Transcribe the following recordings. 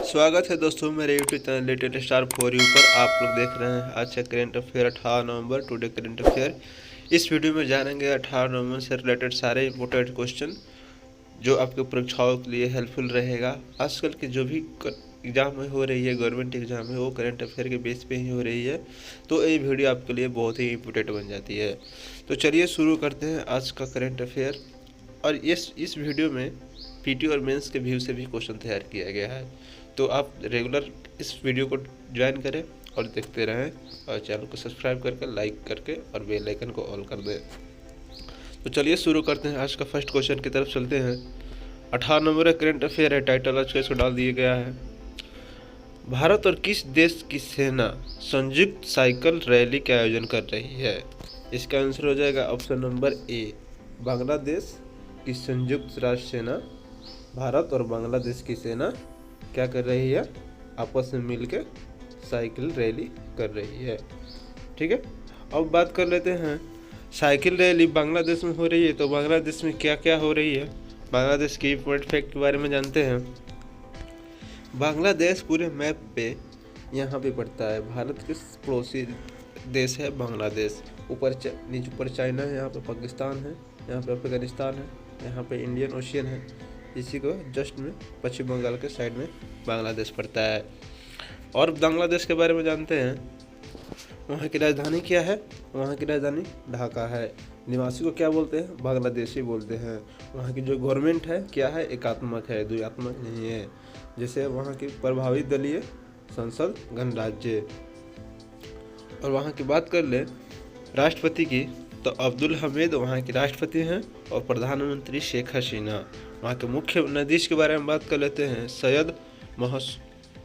स्वागत है दोस्तों मेरे YouTube channel little star for you पर। आप लोग देख रहे हैं आज का करेंट अफेयर 18 नवंबर टुडे करेंट अफेयर। इस वीडियो में जानेंगे 18 नवंबर से रिलेटेड सारे इम्पोर्टेंट क्वेश्चन जो आपके परीक्षाओं के लिए हेल्पफुल रहेगा। आजकल की जो भी एग्ज़ाम हो रही है, गवर्नमेंट एग्ज़ाम है, वो करंट अफेयर के बेस पे ही हो रही है, तो ये वीडियो आपके लिए बहुत ही इम्पोर्टेंट बन जाती है। तो चलिए शुरू करते हैं आज का करंट अफेयर। और इस वीडियो में पीटी और मेंस के व्यू से भी क्वेश्चन तैयार किया गया है, तो आप रेगुलर इस वीडियो को ज्वाइन करें और देखते रहें और चैनल को सब्सक्राइब करके लाइक करके और बेल आइकन को ऑल कर दें। तो चलिए शुरू करते हैं। आज का फर्स्ट क्वेश्चन की तरफ चलते हैं। 18 नंबर करंट अफेयर है, टाइटल आज का इसको डाल दिया गया है, भारत और किस देश की सेना संयुक्त साइकिल रैली का आयोजन कर रही है। इसका आंसर हो जाएगा ऑप्शन नंबर ए, बांग्लादेश की संयुक्त राष्ट्र सेना, भारत और बांग्लादेश की सेना क्या कर रही है, आपस में मिलकर साइकिल रैली कर रही है। ठीक है, अब बात कर लेते हैं साइकिल रैली बांग्लादेश में हो रही है, तो बांग्लादेश में क्या क्या हो रही है, बांग्लादेश की इम्पोर्टेंट फैक्ट के बारे में जानते हैं। बांग्लादेश पूरे मैप पे यहाँ पे पड़ता है, भारत के पड़ोसी देश है बांग्लादेश। ऊपर नीचे ऊपर चाइना है, यहाँ पे पाकिस्तान है, यहाँ पे अफगानिस्तान है, यहाँ पे इंडियन ओशियन है, इसी को जस्ट में पश्चिम बंगाल के साइड में बांग्लादेश पड़ता है। और बांग्लादेश के बारे में जानते हैं, वहाँ की राजधानी क्या है, वहाँ की राजधानी ढाका है। निवासी को क्या बोलते हैं, बांग्लादेशी बोलते हैं। वहाँ की जो गवर्नमेंट है क्या है, एकात्मक है, द्विआत्मक नहीं है। जैसे वहाँ की प्रभावित दलीय संसद गणराज्य। और वहाँ की बात कर ले राष्ट्रपति की, तो अब्दुल हमीद वहाँ के राष्ट्रपति हैं और प्रधानमंत्री शेख हसीना। वहाँ के मुख्य न्यायाधीश के बारे में बात कर लेते हैं, सैयद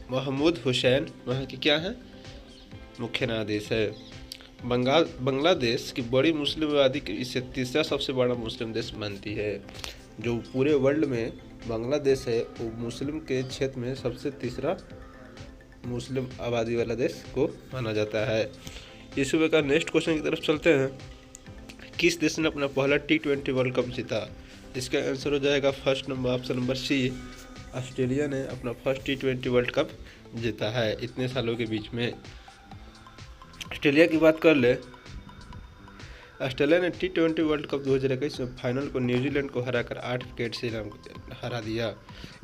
महमूद हुसैन वहाँ की क्या है, मुख्य न्यायाधीश है। बांग्लादेश की बड़ी मुस्लिम आबादी की इसे तीसरा सबसे बड़ा मुस्लिम देश मानती है। जो पूरे वर्ल्ड में बांग्लादेश है वो मुस्लिम के क्षेत्र में सबसे तीसरा मुस्लिम आबादी वाला देश को माना जाता है। इस सुबह का नेक्स्ट क्वेश्चन की तरफ चलते हैं। किस देश ने अपना पहला T20 वर्ल्ड कप जीता। इसका आंसर हो जाएगा first number option number C, Australia ने अपना फर्स्ट T20 वर्ल्ड कप जीता है इतने सालों के बीच में। ऑस्ट्रेलिया की बात कर ले, ऑस्ट्रेलिया ने T20 वर्ल्ड कप 2021 में फाइनल को न्यूजीलैंड को हराकर 8 विकेट से हरा दिया।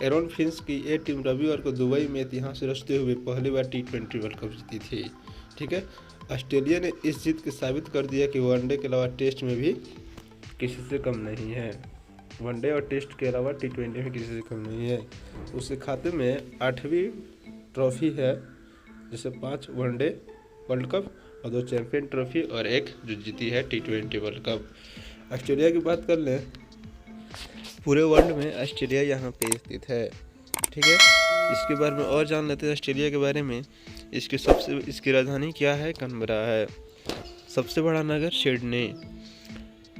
एरन फिंच की ये टीम रविवार को दुबई में इतिहास रचते हुए पहली बार T20 वर्ल्ड कप जीती थी। ठीक है, ऑस्ट्रेलिया ने इस जीत के साबित कर दिया कि वनडे के अलावा टेस्ट में भी किसी से कम नहीं है। वनडे और टेस्ट के अलावा T20 में किसी से कम नहीं है। उसके खाते में 8वीं ट्रॉफी है, जैसे 5 वनडे वर्ल्ड कप और 2 चैंपियन ट्रॉफी और 1 जो जीती है T20 वर्ल्ड कप। ऑस्ट्रेलिया की बात कर लें, पूरे वर्ल्ड में ऑस्ट्रेलिया यहाँ पे स्थित है। ठीक है, इसके बारे में और जान लेते हैं ऑस्ट्रेलिया के बारे में। इसकी राजधानी क्या है, कैनबरा है। सबसे बड़ा नगर सिडनी।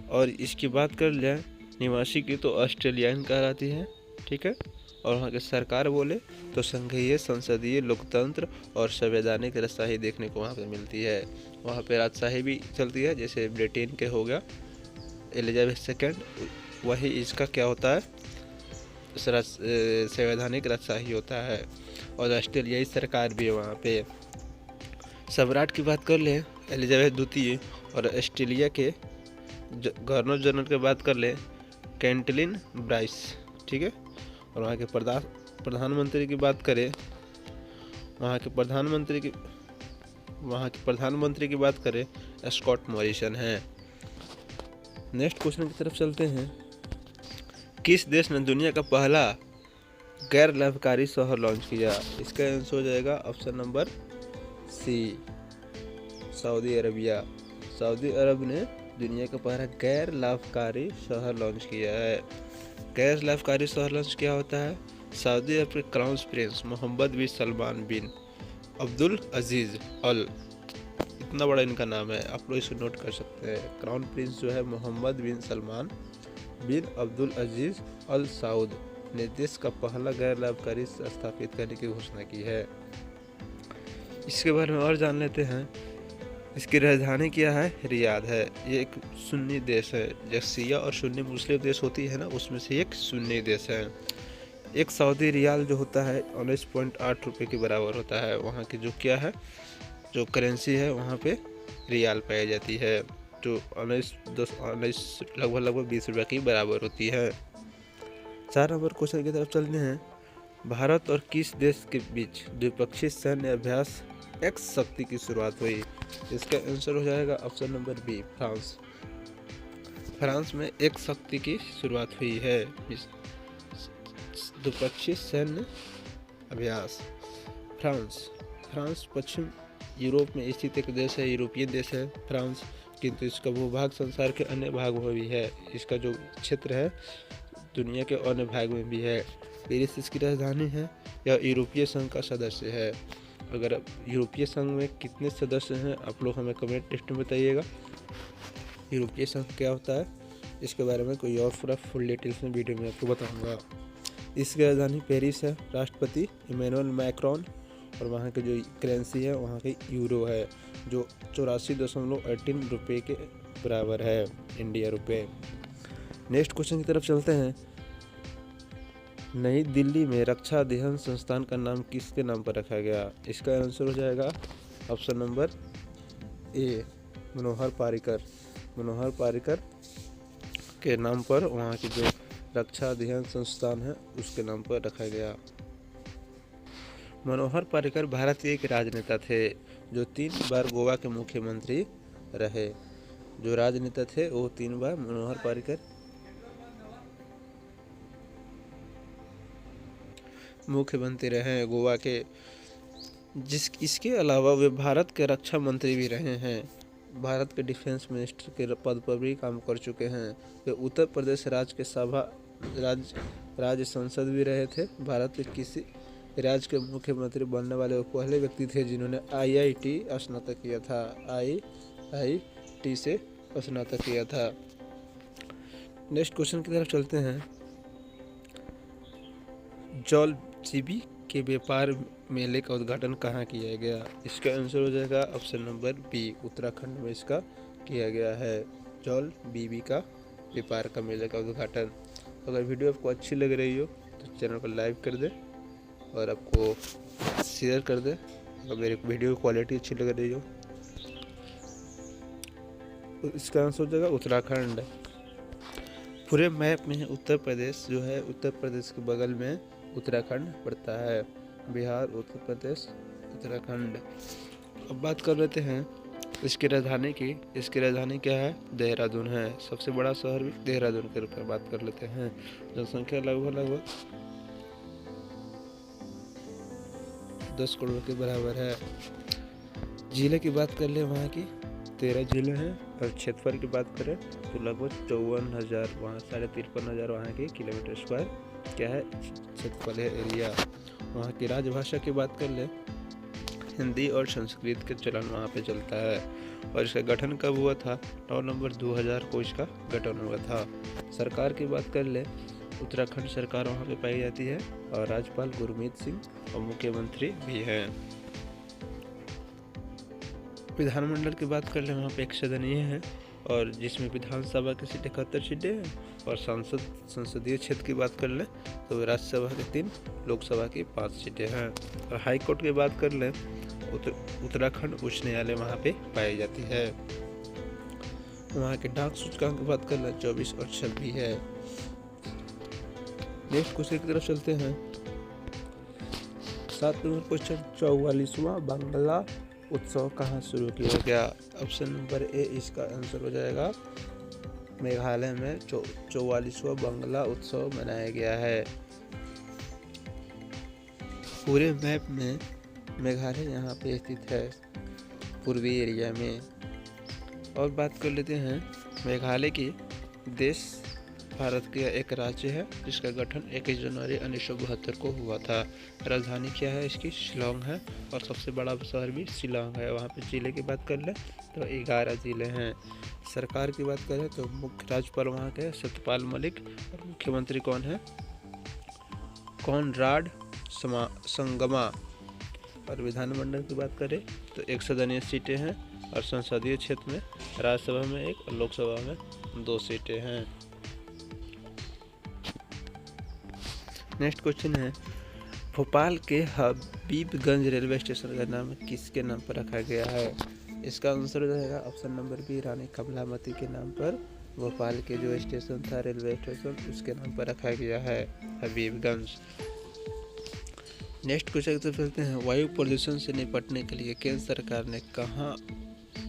और इसकी बात कर लें निवासी की, तो ऑस्ट्रेलियन कहलाती है। ठीक है, और वहाँ की सरकार बोले तो संघीय संसदीय लोकतंत्र और संवैधानिक राजशाही देखने को वहाँ पे मिलती है। वहाँ पे राजशाही भी चलती है, जैसे ब्रिटेन के हो गया एलिजाबेथ सेकेंड, वही इसका क्या होता है, संवैधानिक राजशाही होता है। और ऑस्ट्रेलियाई सरकार भी है वहाँ पे। सम्राट की बात कर ले एलिजाबेथ द्वितीय, और ऑस्ट्रेलिया के गवर्नर जनरल की बात कर ले कैटलीन ब्राइस। ठीक है, और वहाँ के प्रधानमंत्री की बात करें, वहाँ के प्रधानमंत्री की बात करें स्कॉट मॉरिसन है। नेक्स्ट क्वेश्चन की तरफ चलते हैं। किस देश ने दुनिया का पहला गैर लाभकारी शहर लॉन्च किया। इसका आंसर हो जाएगा option number C, Saudi Arabia. सऊदी अरब ने दुनिया का पहला गैर लाभकारी शहर लॉन्च किया है। गैर लाभकारी शहर लॉन्च क्या होता है, सऊदी अरब के क्राउन प्रिंस मोहम्मद बिन सलमान बिन अब्दुल अजीज अल, इतना बड़ा इनका नाम है, आप लोग इसे नोट कर सकते हैं। क्राउन प्रिंस जो है मोहम्मद बिन सलमान बिन अब्दुल अजीज अल सऊद ने देश का पहला गैर लाभकारी स्थापित करने की घोषणा की है। इसके बारे में और जान लेते हैं। इसकी राजधानी क्या है, रियाद है। ये एक सुन्नी देश है, जैसे शिया और सुन्नी मुस्लिम देश होती है ना, उसमें से एक सुन्नी देश है। एक सऊदी रियाल जो होता है 19.8 रुपये के बराबर होता है। वहाँ की जो क्या है, जो करेंसी है वहाँ पे रियाल पाई जाती है, जो 19 लगभग 20 रुपये के बराबर होती है। 4 नंबर क्वेश्चन की तरफ चलते हैं। भारत और किस देश के बीच द्विपक्षीय सैन्य अभ्यास एक्स शक्ति की शुरुआत हुई? इसका आंसर हो जाएगा option number B, France. France में एक्स शक्ति की शुरुआत हुई है, द्विपक्षीय सैन्य अभ्यास। फ्रांस पश्चिम यूरोप में स्थित एक देश है, यूरोपीय देश है फ्रांस, किंतु इसका भूभाग संसार के अन्य भागों में भी है। इसका जो क्षेत्र है दुनिया के अन्य भाग में भी है। पेरिस इसकी राजधानी है। यह यूरोपीय संघ का सदस्य है। अगर यूरोपीय संघ में कितने सदस्य हैं आप लोग हमें कमेंट टेक्स्ट में बताइएगा। यूरोपीय संघ क्या होता है इसके बारे में कोई और पूरा फुल डिटेल्स में वीडियो में आपको बताऊंगा। इसकी राजधानी पेरिस है। राष्ट्रपति इमैनुअल मैक्रोन, और वहाँ की जो करेंसी है वहाँ की यूरो है, जो 84.18 रुपये के बराबर है, इंडिया रुपये। नेक्स्ट क्वेश्चन की तरफ चलते हैं। नई दिल्ली में रक्षा अध्ययन संस्थान का नाम किसके नाम पर रखा गया? इसका आंसर हो जाएगा ऑप्शन नंबर ए, मनोहर पारिकर के नाम पर वहाँ की जो रक्षा अध्ययन संस्थान है उसके नाम पर रखा गया। मनोहर पारिकर भारत के एक राजनेता थे जो 3 बार गोवा के मुख्यमंत्री रहे। जो राजनेता थे वो 3 बार मनोहर पारिकर मुख्यमंत्री रहे गोवा के। इसके अलावा वे भारत के रक्षा मंत्री भी रहे हैं। भारत के डिफेंस मिनिस्टर के पद पर भी काम कर चुके हैं। वे उत्तर प्रदेश राज्य संसद भी रहे थे। भारत के किसी राज्य के मुख्यमंत्री बनने वाले वो पहले व्यक्ति थे जिन्होंने IIT स्नातक किया था। IIT से स्नातक किया था। नेक्स्ट क्वेश्चन की तरफ चलते हैं। जौलजीबी के व्यापार मेले का उद्घाटन कहाँ किया गया? इसका आंसर हो जाएगा ऑप्शन नंबर बी, उत्तराखंड में इसका किया गया है। जौलजीबी का व्यापार का मेले का उद्घाटन। अगर वीडियो आपको अच्छी लग रही हो तो चैनल को लाइक कर दे और आपको शेयर कर दे। अगर मेरी वीडियो की क्वालिटी अच्छी लग रही हो तो इसका आंसर हो जाएगा उत्तराखंड। पूरे मैप में उत्तर प्रदेश जो है, उत्तर प्रदेश के बगल में उत्तराखंड पड़ता है। बिहार, उत्तर प्रदेश, उत्तराखंड। अब बात कर लेते हैं इसकी राजधानी की। इसकी राजधानी क्या है? देहरादून है। सबसे बड़ा शहर भी देहरादून के ऊपर बात कर लेते हैं। जनसंख्या लगभग 10 करोड़ के बराबर है। जिले की बात कर ले, वहाँ की 13 जिले हैं, और क्षेत्रफल की बात करें तो लगभग 54,000 वहाँ 53,500 वहाँ के किलोमीटर स्क्वायर क्या है क्षेत्रफल है, एरिया। वहाँ की राजभाषा की बात कर ले, हिंदी और संस्कृत के चलन वहाँ पे चलता है। और इसका गठन कब हुआ था? 9 नवंबर 2000 को इसका गठन हुआ था। सरकार की बात कर ले, उत्तराखंड सरकार वहाँ पे पाई जाती है, और राज्यपाल गुरमीत सिंह और मुख्यमंत्री भी हैं। विधानमंडल की बात कर ले, वहाँ पे 1 सदनीय है, और जिसमें विधानसभा की सीटें 71 सीटें हैं, और संसदीय क्षेत्र की बात कर लें तो राज्यसभा की 3, लोकसभा की 5 सीटें हैं। और हाई कोर्ट की बात कर लें उत्तराखंड उच्च न्यायालय वहाँ पे पाई जाती है। वहाँ के डाक सूचकांक की बात कर लें 24 और 26 है। नेक्स्ट क्वेश्चन की तरफ चलते हैं। 7 नंबर क्वेश्चन, 44वां बांग्ला उत्सव कहाँ शुरू किया गया? ऑप्शन नंबर ए इसका आंसर हो जाएगा मेघालय में 44वां बांग्ला उत्सव मनाया गया है। पूरे मैप में मेघालय यहाँ पे स्थित है, पूर्वी एरिया में। और बात कर लेते हैं मेघालय की। देश भारत का एक राज्य है जिसका गठन 21 जनवरी 1972 को हुआ था। राजधानी क्या है इसकी? शिलोंग है, और सबसे बड़ा शहर भी शिलोंग है। वहाँ पे जिले की बात कर ले तो 11 जिले हैं। सरकार की बात करें तो मुख्य राज्यपाल वहाँ के सत्यपाल मलिक, और मुख्यमंत्री कौन है? कॉनराड संगमा। और विधानमंडल की बात करें तो 1 सदनीय सीटें हैं, और संसदीय क्षेत्र में राज्यसभा में 1 और लोकसभा में 2 सीटें हैं। नेक्स्ट क्वेश्चन है, भोपाल के हबीबगंज रेलवे स्टेशन का नाम किसके नाम पर रखा गया है? इसका आंसर हो जाएगा ऑप्शन नंबर बी, रानी कमलावती के नाम पर भोपाल के जो स्टेशन था रेलवे स्टेशन उसके नाम पर रखा गया है हबीबगंज। नेक्स्ट क्वेश्चन से चलते हैं, वायु प्रदूषण से निपटने के लिए केंद्र सरकार ने कहाँ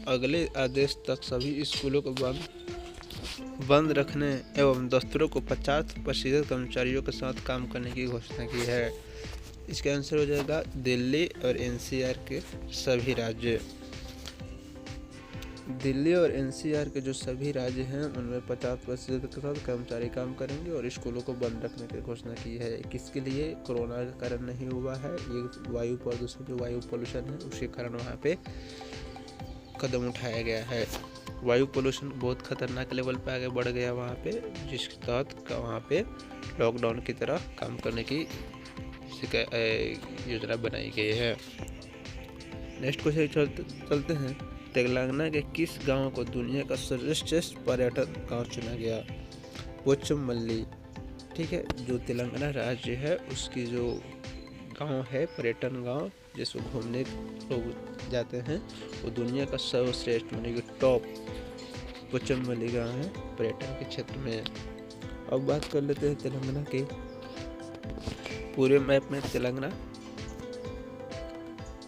अगले आदेश तक सभी स्कूलों को बंद रखने एवं दफ्तरों को 50% कर्मचारियों के साथ काम करने की घोषणा की है? इसका आंसर हो जाएगा दिल्ली और एनसीआर के सभी राज्य। दिल्ली और एनसीआर के जो सभी राज्य हैं उनमें 50% के साथ कर्मचारी काम करेंगे और स्कूलों को बंद रखने की घोषणा की है। किसके लिए? कोरोना के कारण नहीं हुआ है, ये वायु प्रदूषण जो वायु पोल्यूशन है उसके कारण वहाँ पे कदम उठाया गया है। वायु पोल्यूशन बहुत खतरनाक लेवल पे आगे बढ़ गया वहाँ पे, जिसके तहत वहाँ पे लॉकडाउन की तरह काम करने की योजना बनाई गई है। नेक्स्ट क्वेश्चन चलते हैं, तेलंगाना के किस गांव को दुनिया का सर्वश्रेष्ठ पर्यटन गांव चुना गया? पोचमपल्ली, ठीक है, जो तेलंगाना राज्य है उसकी जो गांव है पर्यटन गांव जिसको घूमने लोग जाते हैं वो दुनिया का सर्वश्रेष्ठ माने कि टॉप पोचमपल्ली गांव है पर्यटन के क्षेत्र में। अब बात कर लेते हैं तेलंगाना के पूरे मैप में तेलंगाना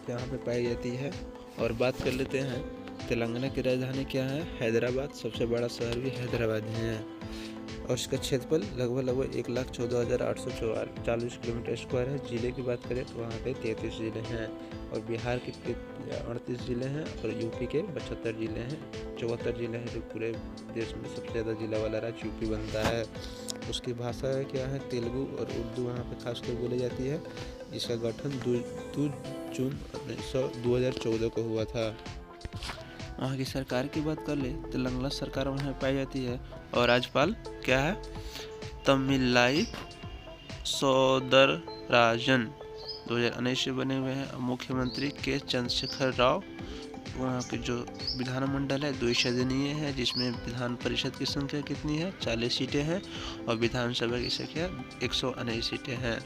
यहाँ पे पाई जाती है। और बात कर लेते हैं तेलंगाना की राजधानी क्या है? हैदराबाद, सबसे बड़ा शहर भी हैदराबाद ही है और इसका क्षेत्रफल लगभग 1,14,840 किलोमीटर स्क्वायर है। जिले की बात करें तो वहाँ पे 33 जिले हैं और बिहार के 38 जिले हैं और यूपी के 75 जिले हैं, 74 जिले हैं, जो पूरे देश में सबसे ज़्यादा जिला वाला राज्य यूपी बनता है। उसकी भाषा क्या है? तेलुगु और उर्दू वहाँ पे खासकर बोली जाती है। इसका गठन 2 जून 2014 को हुआ था। वहाँ की सरकार की बात कर ले, तेलंगाना सरकार वहाँ पाई जाती है और राज्यपाल क्या है? तमिलाई सौंदरराजन 2019 से बने हुए हैं। मुख्यमंत्री के चंद्रशेखर राव। वहाँ के जो विधानमंडल है 2 सदनीय है, जिसमें विधान परिषद की संख्या कितनी है? 40 सीटें हैं और विधानसभा की संख्या 119 सीटें हैं।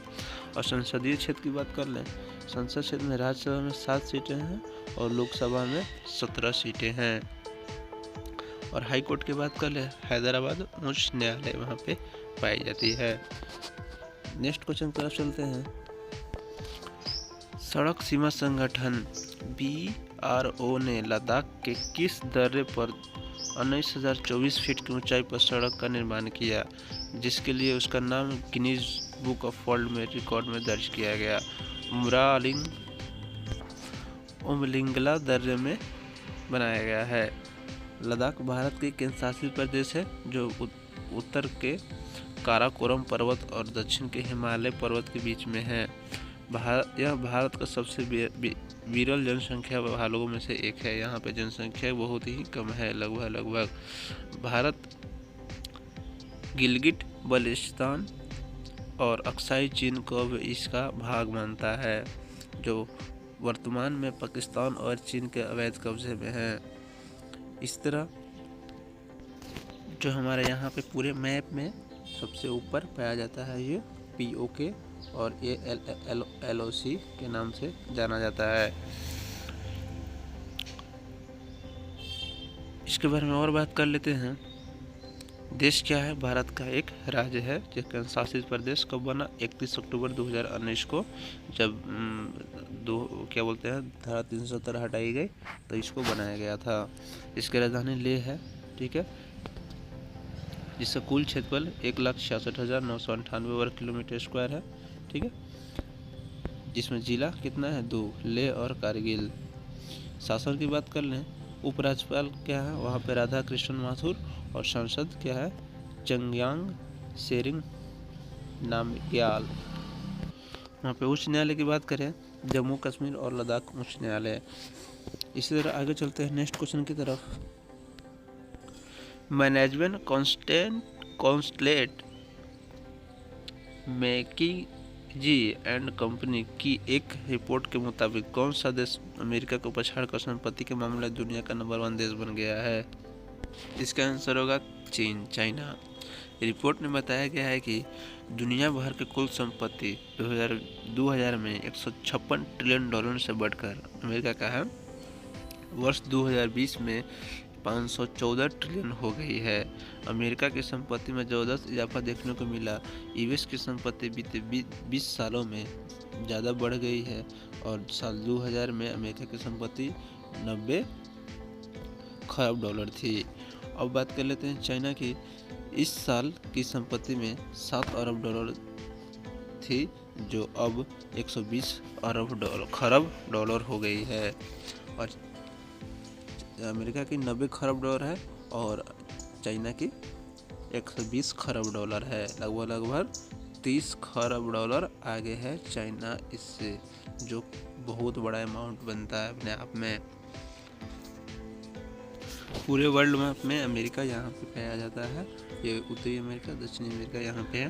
और संसदीय क्षेत्र की बात कर लें, संसद क्षेत्र में राज्यसभा में 7 सीटें हैं और लोकसभा में 17 सीटें हैं। और हाई कोर्ट की बात कर ले, हैदराबाद उच्च न्यायालय वहाँ पे पाई जाती है। नेक्स्ट क्वेश्चन की तरफ चलते हैं, सड़क सीमा संगठन BRO ने लद्दाख के किस दर्रे पर 19,024 फीट की ऊंचाई पर सड़क का निर्माण किया, जिसके लिए उसका नाम गिनीज बुक ऑफ वर्ल्ड में रिकॉर्ड में दर्ज किया गया? उमलिंगला दर्रे में बनाया गया है। लद्दाख भारत के केंद्रशासित प्रदेश है जो उत्तर के काराकोरम पर्वत और दक्षिण के हिमालय पर्वत के बीच में है। यह भारत का सबसे विरल जनसंख्या भागों में से एक है। यहाँ पे जनसंख्या बहुत ही कम है, लगभग भारत गिलगिट बल्टिस्तान और अक्साई चीन को भी इसका भाग मानता है, जो वर्तमान में पाकिस्तान और चीन के अवैध कब्जे में है। इस तरह जो हमारे यहाँ पे पूरे मैप में सबसे ऊपर पाया जाता है ये POK और LOC के नाम से जाना जाता है। इसके बारे में और बात कर लेते हैं। देश क्या है? भारत का एक राज्य है जो केंद्रशासित प्रदेश कब बना? 31 अक्टूबर 2019 को, जब धारा 370 हटाई गई तो इसको बनाया गया था। इसकी राजधानी लेह है, ठीक है, जिसका कुल क्षेत्रफल 1,66,998 वर्ग किलोमीटर स्क्वायर है, ठीक है, जिसमें जिला कितना है? 2, लेह और कारगिल। शासन की बात कर लें, उपराज्यपाल क्या है? वहाँ पे राधा कृष्ण माथुर और सांसद क्या है? चंग्यांग सेरिंग नामग्याल। वहाँ पे उच्च न्यायालय की बात करें, जम्मू कश्मीर और लद्दाख उच्च न्यायालय। इसी तरह आगे चलते हैं नेक्स्ट क्वेश्चन की तरफ। Management consulate McKinsey and company की एक रिपोर्ट के मुताबिक कौन सा देश अमेरिका को पछाड़कर संपत्ति के मामले में दुनिया का नंबर 1 देश बन गया है? इसका आंसर होगा चीन, चाइना। रिपोर्ट में बताया गया है कि दुनिया भर के कुल संपत्ति 2000 में 156 ट्रिलियन डॉलर से बढ़कर अमेरिका का है वर्ष 2020 में 514 ट्रिलियन हो गई है। अमेरिका की संपत्ति में ज़बरदस्त इजाफा देखने को मिला। यूएस की संपत्ति बीते 20 सालों में ज़्यादा बढ़ गई है और साल 2000 में अमेरिका की संपत्ति 90 खरब डॉलर थी। अब बात कर लेते हैं चाइना की। इस साल की संपत्ति में 7 अरब डॉलर थी जो अब 120 खरब डॉलर हो गई है और अमेरिका की 90 खरब डॉलर है और चाइना की 120 खरब डॉलर है। लगभग 30 खरब डॉलर आगे है चाइना इससे, जो बहुत बड़ा अमाउंट बनता है अपने आप में। पूरे वर्ल्ड मैप में अमेरिका यहाँ पे पाया जाता है। ये उत्तरी अमेरिका, दक्षिणी अमेरिका यहाँ पे है।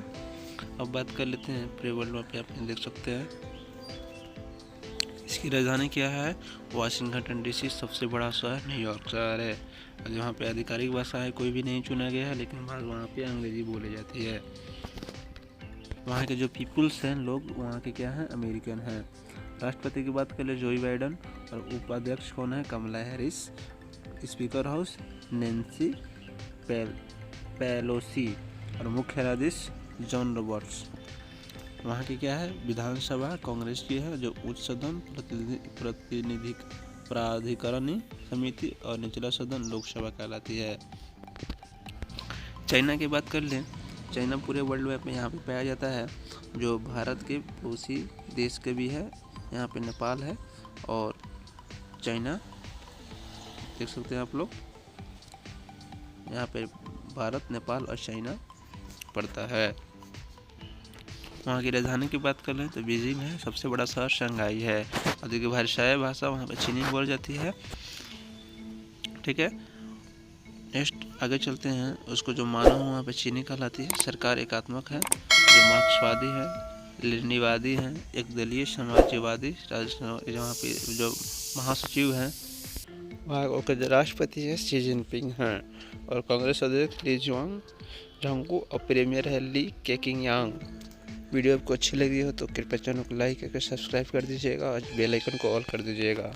अब बात कर लेते हैं पूरे वर्ल्ड मैप पे, आप देख सकते हैं इसकी राजधानी क्या है। वाशिंगटन डीसी सबसे बड़ा शहर न्यूयॉर्क शहर है और जहाँ पे आधिकारिक भाषा है कोई भी नहीं चुना गया है, लेकिन वहाँ पे अंग्रेजी बोली जाती है। वहाँ के जो पीपुल्स हैं लोग वहाँ के क्या हैं, अमेरिकन हैं। राष्ट्रपति की बात कर ले जो बाइडेन और उपाध्यक्ष कौन है, Kamala Harris. Speaker house Nancy Pelosi और मुख्य न्यायाधीश जॉन रॉबर्ट्स। वहाँ की क्या है, विधानसभा कांग्रेस की है जो उच्च सदन प्रतिनिधिक प्राधिकरणीय समिति और निचला सदन लोकसभा कहलाती है। चाइना की बात कर लें, चाइना पूरे वर्ल्ड मैप में यहाँ पे पाया जाता है, जो भारत के पड़ोसी देश के भी है। यहाँ पे नेपाल है और चाइना देख सकते हैं आप लोग। यहाँ पे भारत, नेपाल और चाइना पड़ता है। वहाँ की राजधानी की बात कर लें तो बीजिंग है। सबसे बड़ा शहर शंघाई है और देखिए भाषाई भाषा वहाँ पे चीनी बोल जाती है। ठीक है, नेक्स्ट आगे चलते हैं। उसको जो मानव वहाँ पे चीनी कहलाती है। सरकार एकात्मक है, जो मार्क्सवादी है, लेनिनवादी है, एक दलीय समाजवादी। जहाँ पे जो महासचिव हैं वहाँ के राष्ट्रपति है शी जिनपिंग हैं और कांग्रेस अध्यक्ष ली झांगू और प्रीमियर है ली केकिंगयांग। वीडियो आपको अच्छी लगी हो तो कृपया चैनल को लाइक करके सब्सक्राइब कर दीजिएगा और बेल आइकन को ऑल कर दीजिएगा।